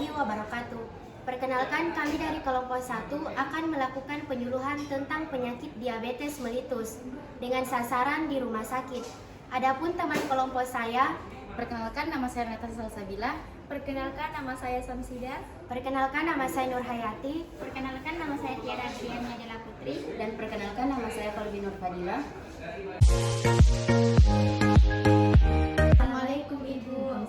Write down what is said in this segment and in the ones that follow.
warahmatullahi wabarakatuh. Perkenalkan, kami dari kelompok 1 akan melakukan penyuluhan tentang penyakit diabetes mellitus dengan sasaran di rumah sakit. Adapun teman kelompok saya, perkenalkan nama saya Neta Salsabila. Perkenalkan nama saya Samsida. perkenalkan nama saya Nur Hayati, Perkenalkan nama saya Tiara Adriana Dela Putri. Dan perkenalkan nama saya Kalbi Nur Fadila. Assalamualaikum Ibu.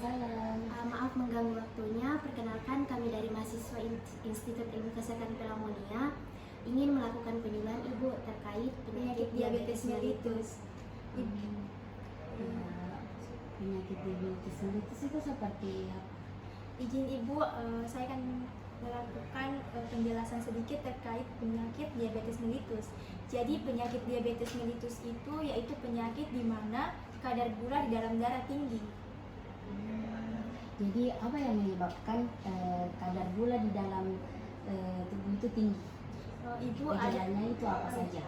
Maaf mengganggu waktunya. Perkenalkan, kami dari mahasiswa Institut Ilmu Kesehatan Pneumonia ingin melakukan penyuluhan Ibu terkait penyakit diabetes mellitus. Penyakit diabetes mellitus itu seperti apa? Izin Ibu, saya akan melakukan penjelasan sedikit terkait penyakit diabetes mellitus. Jadi penyakit diabetes mellitus itu yaitu penyakit di mana kadar gula di dalam darah tinggi. Jadi apa yang menyebabkan kadar gula di dalam tubuh itu tinggi? Ibu Gejalanya itu apa saja?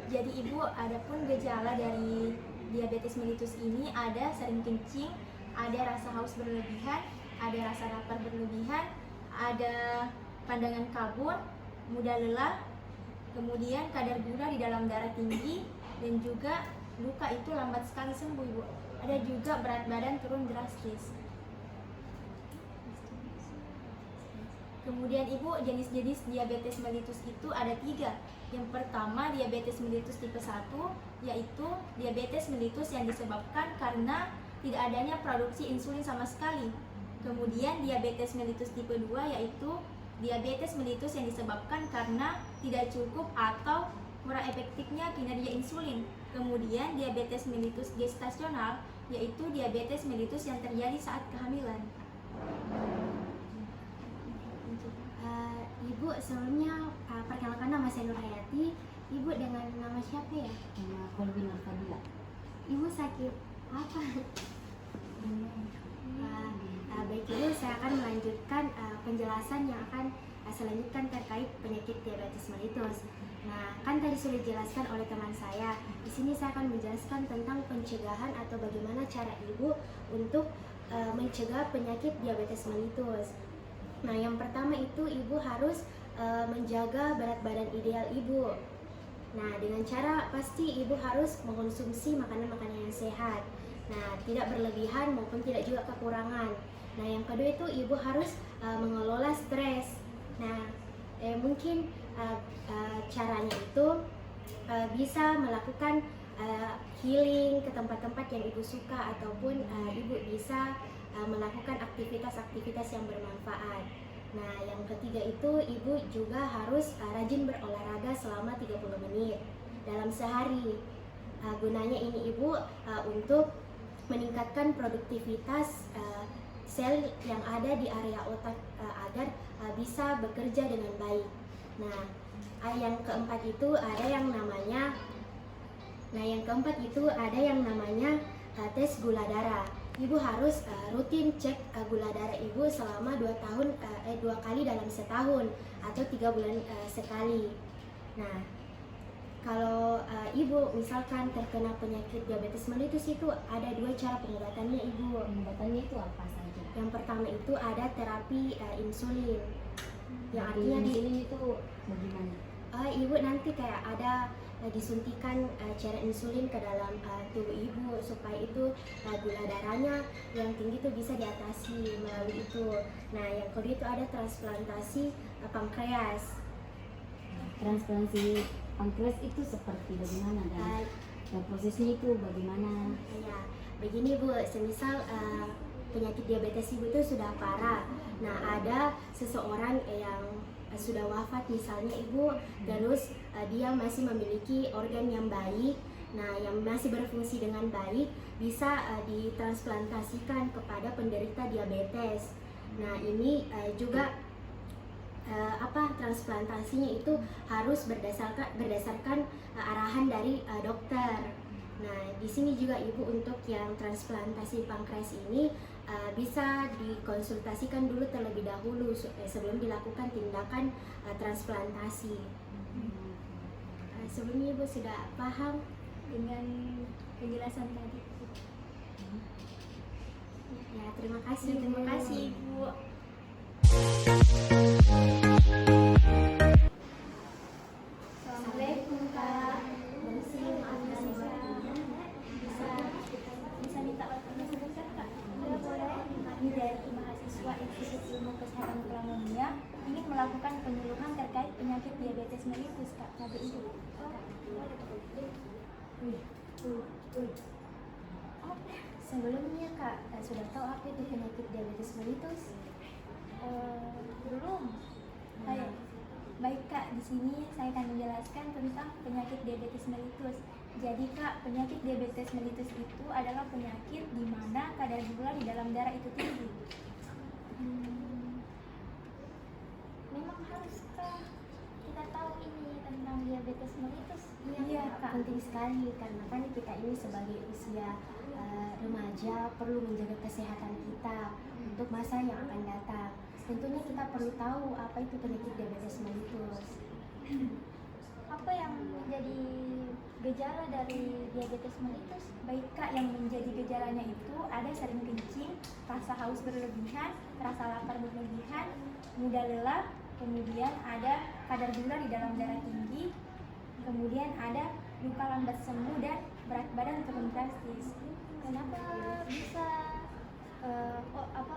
Jadi Ibu, adapun gejala dari diabetes mellitus ini ada sering kencing, ada rasa haus berlebihan, ada rasa lapar berlebihan, ada pandangan kabur, mudah lelah, kemudian kadar gula di dalam darah tinggi, dan juga luka itu lambat sekali sembuh Ibu. Ada juga berat badan turun drastis. Kemudian Ibu, jenis-jenis diabetes mellitus itu ada 3. Yang pertama, diabetes mellitus tipe 1, yaitu diabetes mellitus yang disebabkan karena tidak adanya produksi insulin sama sekali. Kemudian diabetes mellitus tipe 2, yaitu diabetes mellitus yang disebabkan karena tidak cukup atau kurang efektifnya kinerja insulin. Kemudian diabetes mellitus gestasional, yaitu diabetes mellitus yang terjadi saat kehamilan. Ibu, sebelumnya perkenalkan nama saya Nur Hayati. Ibu dengan nama siapa ya? Nama Kalbi Nur Fadila. Ibu sakit apa? Baik Ibu, saya akan melanjutkan penjelasan yang akan saya lanjutkan terkait penyakit diabetes mellitus. Nah, kan tadi sudah dijelaskan oleh teman saya. Di sini saya akan menjelaskan tentang pencegahan atau bagaimana cara Ibu untuk mencegah penyakit diabetes mellitus. Nah, yang pertama itu Ibu harus menjaga berat badan ideal Ibu. Nah, dengan cara pasti Ibu harus mengkonsumsi makanan-makanan yang sehat. Nah, tidak berlebihan maupun tidak juga kekurangan. Nah, yang kedua itu Ibu harus mengelola stres. Nah, mungkin caranya itu bisa melakukan healing ke tempat-tempat yang Ibu suka, ataupun Ibu bisa melakukan aktivitas-aktivitas yang bermanfaat. Nah, yang ketiga itu Ibu juga harus rajin berolahraga selama 30 menit dalam sehari. Gunanya ini Ibu untuk meningkatkan produktivitas sel yang ada di area otak agar bisa bekerja dengan baik. Nah, yang keempat itu ada yang namanya tes gula darah. Ibu harus rutin cek gula darah Ibu selama 2 kali dalam setahun atau 3 bulan sekali. Nah, kalau Ibu misalkan terkena penyakit diabetes mellitus itu ada 2 cara pengobatannya Ibu. Pengobatannya itu apa saja? Yang pertama itu ada terapi insulin. Yang artinya insulin itu bagaimana? Ibu nanti kayak ada disuntikan cairan insulin ke dalam tubuh Ibu supaya itu gula darahnya yang tinggi itu bisa diatasi melalui itu. Nah, yang kedua itu ada transplantasi pankreas. Transplantasi pankreas itu seperti bagaimana dan prosesnya itu bagaimana? Ya, begini Bu, semisal penyakit diabetes Ibu itu sudah parah. Nah, ada seseorang yang sudah wafat misalnya Ibu, terus dia masih memiliki organ yang baik, nah yang masih berfungsi dengan baik, bisa ditransplantasikan kepada penderita diabetes. Nah, ini juga transplantasinya itu harus berdasarkan arahan dari dokter. Nah, di sini juga Ibu untuk yang transplantasi pankreas ini bisa dikonsultasikan dulu terlebih dahulu sebelum dilakukan tindakan transplantasi. Sebelumnya Ibu sudah paham dengan penjelasan tadi? Ya, terima kasih. Terima kasih Ibu. Assalamualaikum Kak. Permisi, maaf ya Bisa minta waktunya sebentar Kak? Ya boleh. Kami dari mahasiswa Institut Ilmu Kesehatan Pulmonia ingin melakukan penyuluhan terkait penyakit diabetes mellitus Kak. KBI. Sebelumnya Kak, sudah tahu apa itu penyakit diabetes mellitus? Belum. Baik. Baik Kak, di sini saya akan menjelaskan tentang penyakit diabetes mellitus. Jadi Kak, penyakit diabetes mellitus itu adalah penyakit di mana kadar gula di dalam darah itu tinggi. Memang haruskah kita tahu ini tentang diabetes mellitus? Iya, Kak. Penting sekali karena kan kita ini sebagai usia remaja perlu menjaga kesehatan kita untuk masa yang akan datang. Tentunya kita perlu tahu apa itu penyakit diabetes mellitus. Apa yang menjadi gejala dari diabetes mellitus? Baik Kak, yang menjadi gejalanya itu ada sering kencing, rasa haus berlebihan, rasa lapar berlebihan, mudah lelah, kemudian ada kadar gula di dalam darah tinggi, kemudian ada luka lambat sembuh dan berat badan turun drastis. Kenapa bisa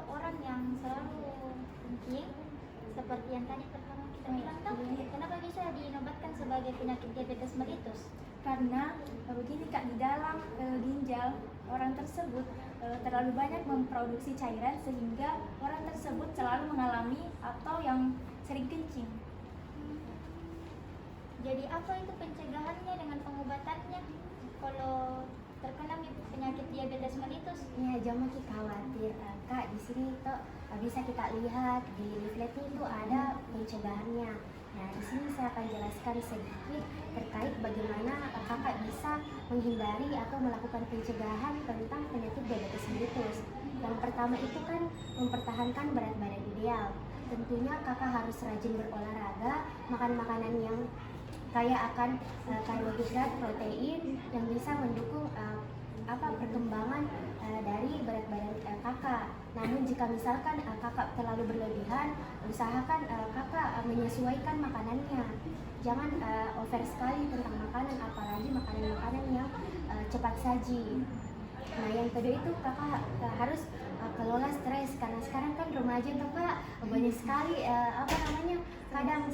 orang yang selalu kencing seperti yang tadi pertama kita bilang tahu, kenapa bisa dinobatkan sebagai penyakit diabetes mellitus? Karena begini Kak, di dalam ginjal orang tersebut terlalu banyak memproduksi cairan sehingga orang tersebut selalu mengalami atau yang sering kencing. Jadi apa itu pencegahannya dengan pengobatannya kalau terkena penyakit diabetes mellitus? Ya, jangan kita khawatir Kak. Di sini tuh bisa kita lihat di leaflet itu ada pencegahannya. Nah, di sini saya akan jelaskan sedikit terkait bagaimana Kakak bisa menghindari atau melakukan pencegahan tentang penyakit diabetes mellitus. Yang pertama itu kan mempertahankan berat badan ideal. Tentunya Kakak harus rajin berolahraga, makan makanan yang kaya akan karbohidrat, protein yang bisa mendukung perkembangan dari berat badan Kakak. Namun jika misalkan Kakak terlalu berlebihan, usahakan Kakak menyesuaikan makanannya. Jangan over sekali tentang makanan, apalagi makanan-makanan yang cepat saji. Nah, yang kedua itu Kakak harus kelola stres, karena sekarang kan remaja tuh Kak banyak sekali kadang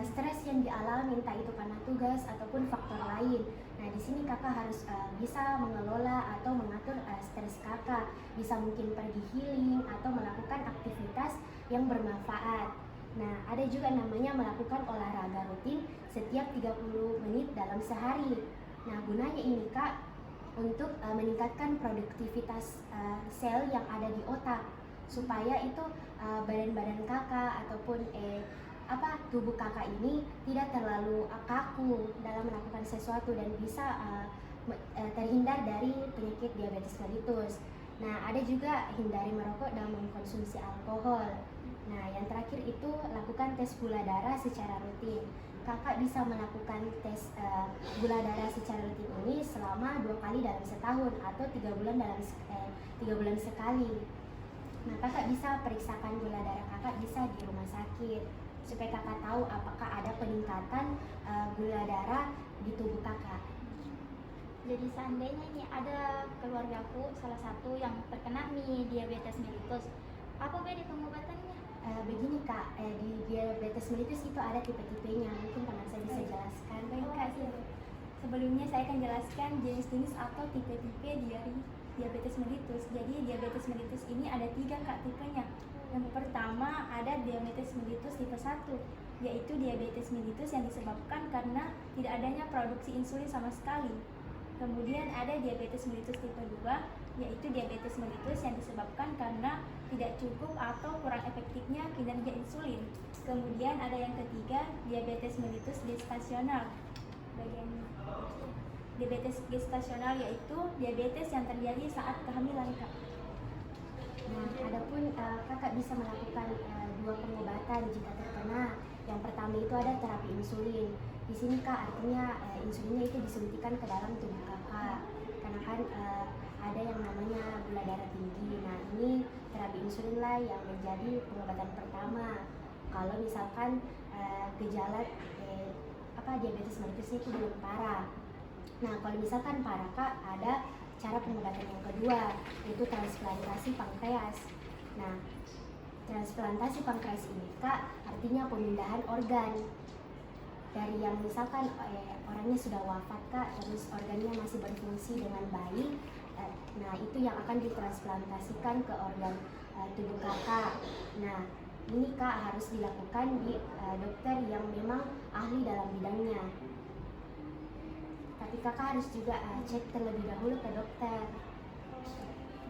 stres yang dialami, entah itu karena tugas ataupun faktor lain. Nah, di sini Kakak harus bisa mengelola atau mengatur stres Kakak. Bisa mungkin pergi healing atau melakukan aktivitas yang bermanfaat. Nah, ada juga namanya melakukan olahraga rutin setiap 30 menit dalam sehari. Nah, gunanya ini Kak untuk meningkatkan produktivitas sel yang ada di otak, supaya itu badan-badan Kakak ataupun tubuh Kakak ini tidak terlalu kaku dalam melakukan sesuatu dan bisa terhindar dari penyakit diabetes mellitus. Nah, ada juga hindari merokok dan mengkonsumsi alkohol. Nah, yang terakhir itu lakukan tes gula darah secara rutin. Kakak bisa melakukan tes gula darah secara rutin ini selama 2 kali dalam setahun atau 3 bulan sekali. Nah, Kakak bisa periksakan gula darah Kakak bisa di rumah sakit supaya Kakak tahu apakah ada peningkatan gula darah di tubuh Kakak. Jadi seandainya ini ada keluargaku salah satu yang terkena diabetes mellitus, apa beda pengobatannya? Begini Kak, di diabetes mellitus itu ada tipe-tipenya, mungkin teman saya bisa jelaskan. Baik Kak, sebelumnya saya akan jelaskan jenis-jenis atau tipe-tipe dari diabetes mellitus. Jadi diabetes mellitus ini ada 3 Kak tipenya. Yang pertama ada diabetes mellitus tipe 1, yaitu diabetes mellitus yang disebabkan karena tidak adanya produksi insulin sama sekali. Kemudian ada diabetes mellitus tipe 2, yaitu diabetes mellitus yang disebabkan karena tidak cukup atau kurang efektifnya kinerja insulin. Kemudian ada yang ketiga, diabetes mellitus gestasional. Diabetes gestasional yaitu diabetes yang terjadi saat kehamilan Kak. Nah, adapun Kakak bisa melakukan 2 pengobatan jika terkena. Yang pertama itu ada terapi insulin. Di sini Kak, artinya insulinnya itu disuntikan ke dalam tubuh Kakak. Karena kan ada yang namanya gula darah tinggi. Nah, ini terapi insulin lah yang menjadi pengobatan pertama. kalau misalkan gejala diabetes mellitusnya itu belum parah. Nah, kalau misalkan parah Kak, ada cara pengobatan yang kedua, yaitu transplantasi pankreas. Nah, transplantasi pankreas ini Kak artinya pemindahan organ dari yang misalkan orangnya sudah wafat Kak, terus organnya masih berfungsi dengan baik. Nah, itu yang akan ditransplantasikan ke organ tubuh Kakak. Nah, ini Kak harus dilakukan di dokter yang memang ahli dalam bidangnya. Tapi Kakak harus juga cek terlebih dahulu ke dokter.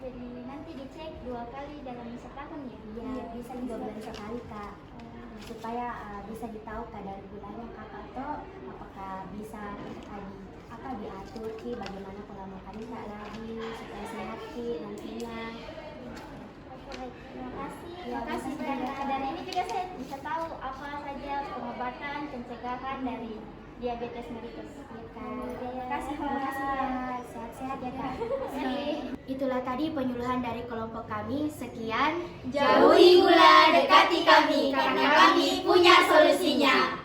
Jadi nanti dicek 2 kali dalam setahun ya? Iya, bisa 3 bulan sekali Kak. Supaya bisa ditahu kadar gulanya Kakak atau apakah bisa diatur Ki, bagaimana pola makannya Kak lagi supaya sehat Ki nantinya. Baik, terima kasih. Ya, Terima kasih. makasih Dan juga. dari ini juga saya bisa tahu apa saja pengobatan pencegahan dari diabetes mellitus. Terima kasih Kak. Sehat-sehat ya Kak. Itulah tadi penyuluhan dari kelompok kami. Sekian. Jauhi gula, dekati kami, karena kami punya solusinya.